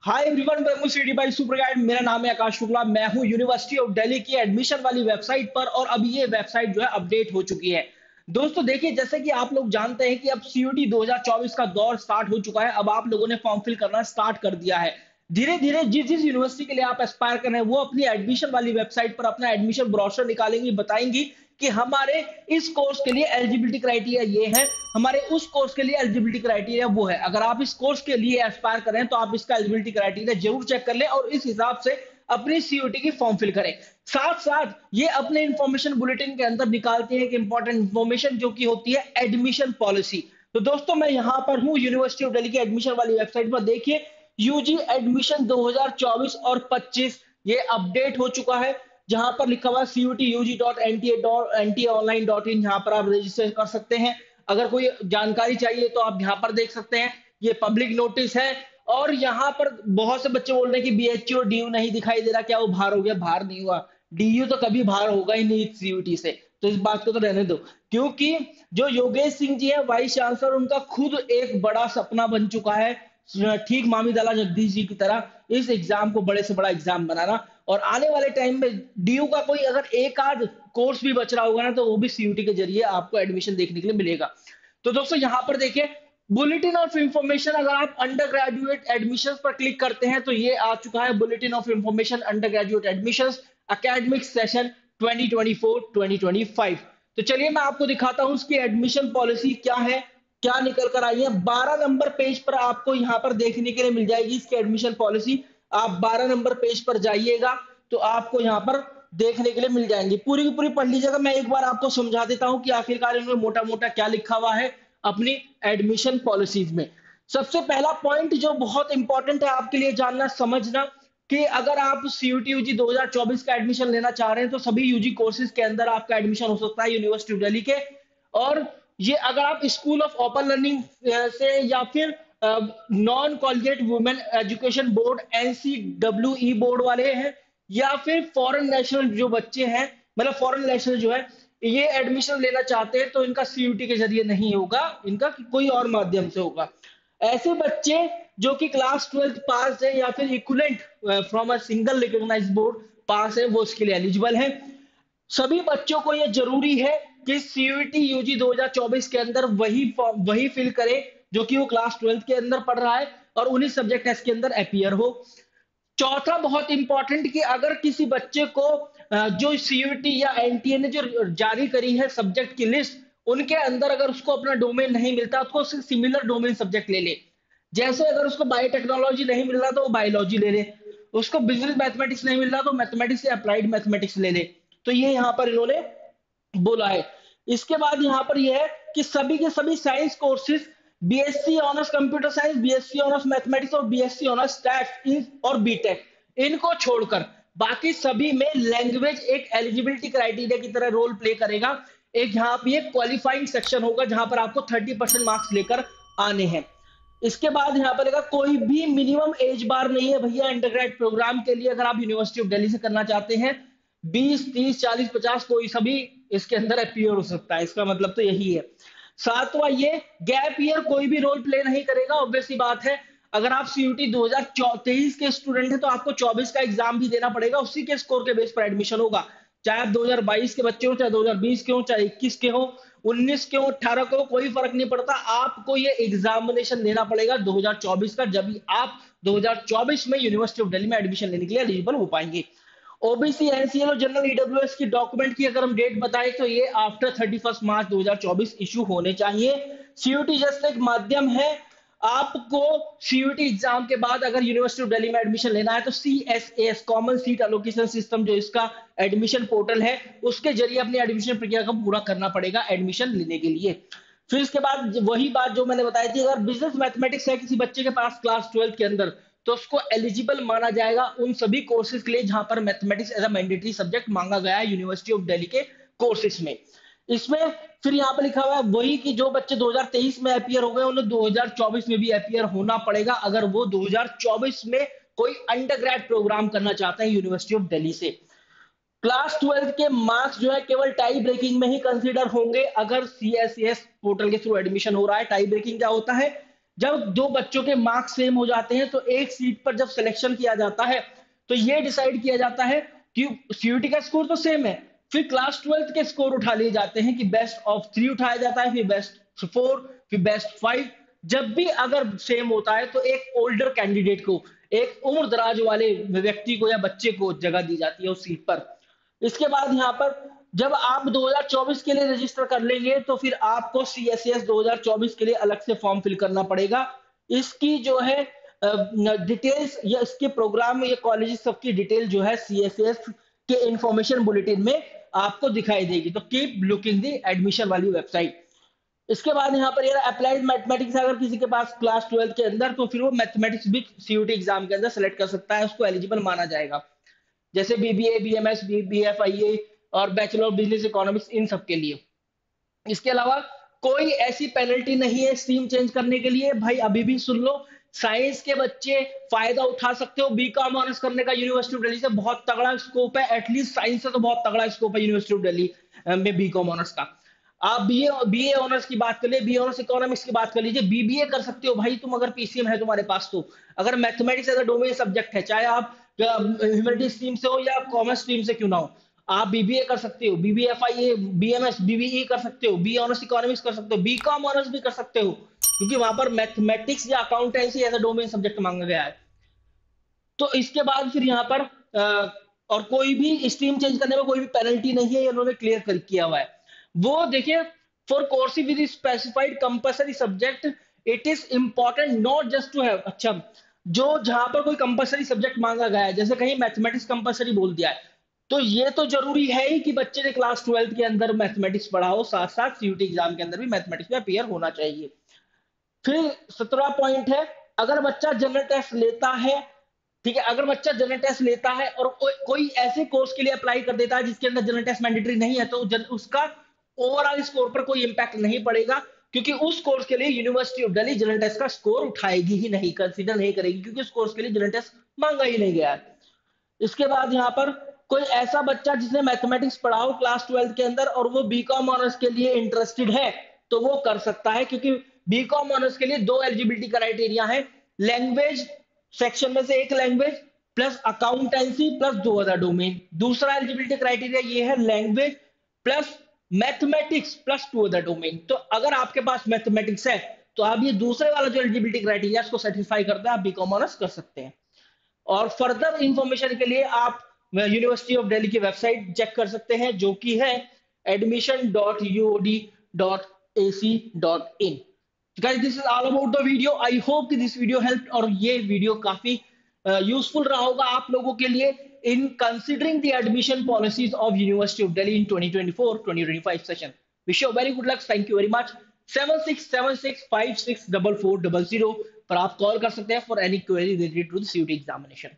Hi everyone, welcome city by super guide. मेरा नाम है आकाश शुक्ला। मैं हूं यूनिवर्सिटी ऑफ दिल्ली की एडमिशन वाली वेबसाइट पर और अब ये वेबसाइट जो है अपडेट हो चुकी है। दोस्तों देखिए, जैसे कि आप लोग जानते हैं कि अब सीयूटी 2024 का दौर स्टार्ट हो चुका है। अब आप लोगों ने फॉर्म फिल करना स्टार्ट कर दिया है। धीरे धीरे जिस जिस यूनिवर्सिटी के लिए आप एस्पायर कर रहे हैं वो अपनी एडमिशन वाली वेबसाइट पर अपना एडमिशन ब्रोशर निकालेंगी, बताएंगी कि हमारे इस कोर्स के लिए एलिजिबिलिटी क्राइटेरिया ये है, हमारे उस कोर्स के लिए एलिजिबिलिटी क्राइटेरिया वो है। अगर आप इस कोर्स के लिए एस्पायर करें तो आप इसका एलिजिबिलिटी क्राइटेरिया जरूर चेक कर लें और इस हिसाब से अपनी सीयूटी की फॉर्म फिल करें। साथ साथ ये अपने इंफॉर्मेशन बुलेटिन के अंदर निकालते हैं कि इंपॉर्टेंट इंफॉर्मेशन जो कि होती है एडमिशन पॉलिसी। तो दोस्तों मैं यहाँ पर हूँ यूनिवर्सिटी ऑफ दिल्ली की एडमिशन वाली वेबसाइट पर। देखिए, यूजी एडमिशन 2024 और 25 ये अपडेट हो चुका है, जहां पर लिखा हुआ है cutug.nta.ntaonline.in। यहाँ पर आप रजिस्टर कर सकते हैं। अगर कोई जानकारी चाहिए तो आप यहाँ पर देख सकते हैं। ये पब्लिक नोटिस है और यहाँ पर बहुत से बच्चे बोल रहे हैं कि बीएचयू और डीयू नहीं दिखाई दे रहा, क्या वो बाहर हो गया? बाहर नहीं हुआ। डीयू तो कभी बाहर होगा ही नहीं सीयूटी से, तो इस बात को तो रहने दो। क्योंकि जो योगेश सिंह जी है वाइस चांसलर, उनका खुद एक बड़ा सपना बन चुका है, ठीक मामीदाला जगदीश जी की तरह इस एग्जाम को बड़े से बड़ा एग्जाम बनाना। और आने वाले टाइम में डीयू का कोई अगर एक आध कोर्स भी बच रहा होगा ना, तो वो भी सीयूटी के जरिए आपको एडमिशन देखने के लिए मिलेगा। तो दोस्तों यहाँ पर देखिए, बुलेटिन ऑफ इंफॉर्मेशन, अगर आप अंडर ग्रेजुएट एडमिशन पर क्लिक करते हैं तो ये आ चुका है bulletin of information under graduate admission academic session 2024-2025। तो चलिए मैं आपको दिखाता हूं उसकी एडमिशन पॉलिसी क्या है, क्या निकल कर आई है। 12 नंबर पेज पर आपको यहाँ पर देखने के लिए मिल जाएगी इसकी एडमिशन पॉलिसी। आप 12 नंबर पेज पर जाइएगा तो आपको यहाँ पर देखने के लिए मिल जाएंगी। पूरी की पूरी पढ़ लीजिएगा। मैं एक बार आपको समझा देता हूँ कि आखिरकार इन्होंने मोटा मोटा क्या लिखा हुआ है अपनी एडमिशन पॉलिसीज में। सबसे पहला पॉइंट जो बहुत इंपॉर्टेंट है आपके लिए जानना समझना, कि अगर आप सीयूटी यूजी 2024 का एडमिशन लेना चाह रहे हैं तो सभी यूजी कोर्सेज के अंदर आपका एडमिशन हो सकता है यूनिवर्सिटी ऑफ दिल्ली के। और ये अगर आप स्कूल ऑफ ओपन लर्निंग से या फिर non collegiate women education board NCWE board वाले हैं, या फिर फॉरेन नेशनल जो बच्चे हैं, मतलब फॉरेन नेशनल जो है, ये एडमिशन लेना चाहते हैं तो इनका सीयूटी के जरिए नहीं होगा, इनका कोई और माध्यम से होगा। ऐसे बच्चे जो कि क्लास 12 पास है या फिर equivalent from a single recognised board pass है, वो इसके लिए एलिजिबल है। सभी बच्चों को यह जरूरी है कि सीयूटी यूजी 2024 के अंदर वही फिल करे जो कि वो क्लास 12 के अंदर पढ़ रहा है और उन्हीं सब्जेक्ट टेस्ट के अंदर अपियर हो। चौथा बहुत इंपॉर्टेंट, कि अगर किसी बच्चे को जो सीयूटी या एनटीए ने जो जारी करी है सब्जेक्ट की लिस्ट, उनके अंदर अगर उसको अपना डोमेन नहीं मिलता तो उससे सिमिलर डोमेन सब्जेक्ट ले ले। जैसे अगर उसको बायोटेक्नोलॉजी नहीं मिल रहा तो वो बायोलॉजी ले ले, उसको बिजनेस मैथमेटिक्स नहीं मिल रहा तो मैथमेटिक्स या अप्लाइड मैथमेटिक्स ले ले। तो ये यहाँ पर इन्होंने बोला है। इसके बाद यहाँ पर यह है कि सभी के सभी science courses, BSc honours computer science, BSc honours mathematics और बीएससी ऑनर्स स्टैट्स और बीटेक, इनको छोड़कर बाकी सभी में लैंग्वेज एक एलिजिबिलिटी क्राइटेरिया की तरह रोल प्ले करेगा। एक यहाँ पे क्वालिफाइंग सेक्शन होगा जहां पर आपको 30% मार्क्स लेकर आने हैं। इसके बाद यहाँ पर लगा कोई भी मिनिमम एज बार नहीं है भैया अंडरग्रेड प्रोग्राम के लिए। अगर आप यूनिवर्सिटी ऑफ दिल्ली से करना चाहते हैं, 20, 30, 40, 50 कोई सभी इसके अंदर अपीयर हो सकता है। इसका मतलब तो यही है। सातवां ये, गैप ईयर कोई भी रोल प्ले नहीं करेगा। ऑब्वियसली बात है, अगर आप सीयूटी 2023 के स्टूडेंट हैं तो आपको 24 का एग्जाम भी देना पड़ेगा, उसी के स्कोर के बेस पर एडमिशन होगा। चाहे आप 2022 के बच्चे हो, चाहे 2020 के हो, चाहे 21 के हो, 19 के हो, 18 के हो, कोई फर्क नहीं पड़ता। आपको ये एग्जामिनेशन देना पड़ेगा 2024 का, जब आप 2024 में यूनिवर्सिटी ऑफ दिल्ली में एडमिशन लेने के लिए एलिजिबल हो पाएंगे। ओबीसी एनसीएल और जनरल ईडब्ल्यूएस की डॉक्यूमेंट की अगर हम डेट बताएं तो ये आफ्टर 31 मार्च 2024 इशू होने चाहिए। सीयूटी जस्ट एक माध्यम है। आपको सीयूटी एग्जाम के बाद अगर यूनिवर्सिटी ऑफ दिल्ली में एडमिशन लेना है तो CSS common seat allocation system जो इसका एडमिशन पोर्टल है, उसके जरिए अपनी एडमिशन प्रक्रिया को पूरा करना पड़ेगा एडमिशन लेने के लिए। फिर इसके बाद वही बात जो मैंने बताई थी, अगर बिजनेस मैथमेटिक्स है किसी बच्चे के पास क्लास 12 के अंदर, तो उसको एलिजिबल माना जाएगा उन सभी कोर्सेज के लिए जहां पर mathematics as a mandatory subject मांगा गया है यूनिवर्सिटी ऑफ दिल्ली के कोर्सेज में। इसमें फिर यहाँ पर लिखा हुआ है वही कि जो बच्चे 2023 में अपीयर हो गए उन्हें 2024 में भी अपीयर होना पड़ेगा, अगर वो 2024 में कोई अंडरग्रेड प्रोग्राम करना चाहते हैं यूनिवर्सिटी ऑफ दिल्ली से। क्लास 12 के मार्क्स जो है केवल टाई ब्रेकिंग में ही कंसीडर होंगे अगर सीएसएस पोर्टल के थ्रू एडमिशन हो रहा है। टाई ब्रेकिंग क्या होता है? जब दो बच्चों के मार्क्स सेम हो जाते हैं तो एक सीट पर जब सिलेक्शन किया जाता है तो ये डिसाइड किया जाता है कि सीयूटी का स्कोर तो सेम है, फिर क्लास 12th के स्कोर उठा लिए जाते हैं कि बेस्ट ऑफ 3 उठाया जाता है, फिर बेस्ट 4, फिर बेस्ट 5। जब भी अगर सेम होता है तो एक ओल्डर कैंडिडेट को, एक उम्र दराज वाले व्यक्ति को या बच्चे को जगह दी जाती है उस सीट पर। इसके बाद यहाँ पर जब आप 2024 के लिए रजिस्टर कर लेंगे तो फिर आपको CSCS 2024 के लिए अलग से फॉर्म फिल करना पड़ेगा। इसकी जो है डिटेल्स या इसके प्रोग्राम या कॉलेज सबकी डिटेल जो है CSCS के इंफॉर्मेशन बुलेटिन में आपको दिखाई देगी। तो कीप लुकिंग दी एडमिशन वाली वेबसाइट। इसके बाद यहाँ पर ये अप्लाइड मैथमेटिक्स अगर किसी के पास क्लास 12 के अंदर, तो फिर वो मैथमेटिक्स भी CUT एग्जाम के अंदर सेलेक्ट कर सकता है, उसको एलिजिबल माना जाएगा। जैसे BBA, BMS, BFIA और बैचलर ऑफ बिजनेस इकोनॉमिक्स, इन सब के लिए। इसके अलावा कोई ऐसी पेनल्टी नहीं है स्ट्रीम चेंज करने के लिए। भाई अभी भी सुन लो, साइंस के बच्चे फायदा उठा सकते हो बीकॉम ऑनर्स करने का। यूनिवर्सिटी ऑफ दिल्ली से बहुत तगड़ा स्कोप है, एटलीस्ट साइंस से तो बहुत तगड़ा स्कोप है यूनिवर्सिटी ऑफ दिल्ली में बीकॉम ऑनर्स का। आप बीए ऑनर्स की बात कर ले, बीए ऑनर्स इकोनॉमिक्स की बात कर लीजिए, बीबीए कर सकते हो भाई तुम, अगर PCM है तुम्हारे पास तो। अगर mathematics as a domain subject है, चाहे आप ह्यूमैनिटी स्ट्रीम से हो या कॉमर्स स्ट्रीम से क्यों ना हो, आप बीबीए कर सकते हो, BBFIA, BMS, BBE कर सकते हो, बी ऑनर्स इकोनॉमिक्स कर सकते हो, बीकॉम ऑनर्स भी कर सकते हो, क्योंकि वहां पर मैथमेटिक्स या accountancy as a domain subject मांगा गया है। तो इसके बाद फिर यहाँ पर और कोई भी स्ट्रीम चेंज करने में कोई भी पेनल्टी नहीं है, इन्होंने क्लियर कर किया हुआ है। वो देखिए, for courses with specified compulsory subject it is important not just to have. अच्छा, जो जहां पर कोई कंपलसरी सब्जेक्ट मांगा गया है, जैसे कहीं मैथमेटिक्स कंपलसरी बोल दिया है, तो ये तो जरूरी है ही कि बच्चे ने क्लास 12 के अंदर मैथमेटिक्स पढ़ा हो, साथ साथ CUT एग्जाम के अंदर भी मैथमेटिक्स में अपीयर होना चाहिए। फिर 17 पॉइंट है, अगर बच्चा जनरल टेस्ट लेता है, ठीक है, अगर बच्चा जनरल टेस्ट लेता है और कोई ऐसे कोर्स के लिए अप्लाई कर देता है जिसके अंदर जनरल टेस्ट मैंडेटरी नहीं है, तो उसका ओवरऑल स्कोर पर कोई इंपैक्ट नहीं पड़ेगा, क्योंकि उस कोर्स के लिए university of Delhi general test का स्कोर उठाएगी ही नहीं, कंसीडर नहीं करेगी, क्योंकि उस कोर्स के लिए जनरल टेस्ट मांगा ही नहीं गया है। इसके बाद यहाँ पर कोई ऐसा बच्चा जिसने मैथमेटिक्स पढ़ा हो क्लास 12 के अंदर और वो बीकॉम ऑनर्स के लिए इंटरेस्टेड है, तो वो कर सकता है, क्योंकि बीकॉम ऑनर्स के लिए 2 एलिजिबिलिटी क्राइटेरिया है। लैंग्वेज सेक्शन में से एक language plus accountancy plus 2 other domain. दूसरा एलिजिबिलिटी क्राइटेरिया ये है language plus mathematics plus 2 other domain. तो अगर आपके पास मैथमेटिक्स है तो आप ये दूसरे वाला जो एलिजिबिलिटी क्राइटेरिया उसको सेटिस्फाई करते हैं, आप बीकॉम ऑनर्स कर सकते हैं। और फर्दर इंफॉर्मेशन के लिए आप यूनिवर्सिटी ऑफ दिल्ली की वेबसाइट चेक कर सकते हैं, जो कि है admission.uod.ac.in। Guys, this is all about the video. I hope कि this video helped और ये वीडियो काफी यूजफुल रहा होगा आप लोगों के लिए in considering the admission policies of University of Delhi in 2024-2025 session. Wish you very good luck. Thank you very much. 7676564400 पर आप कॉल कर सकते हैं for any query related to the CUT examination.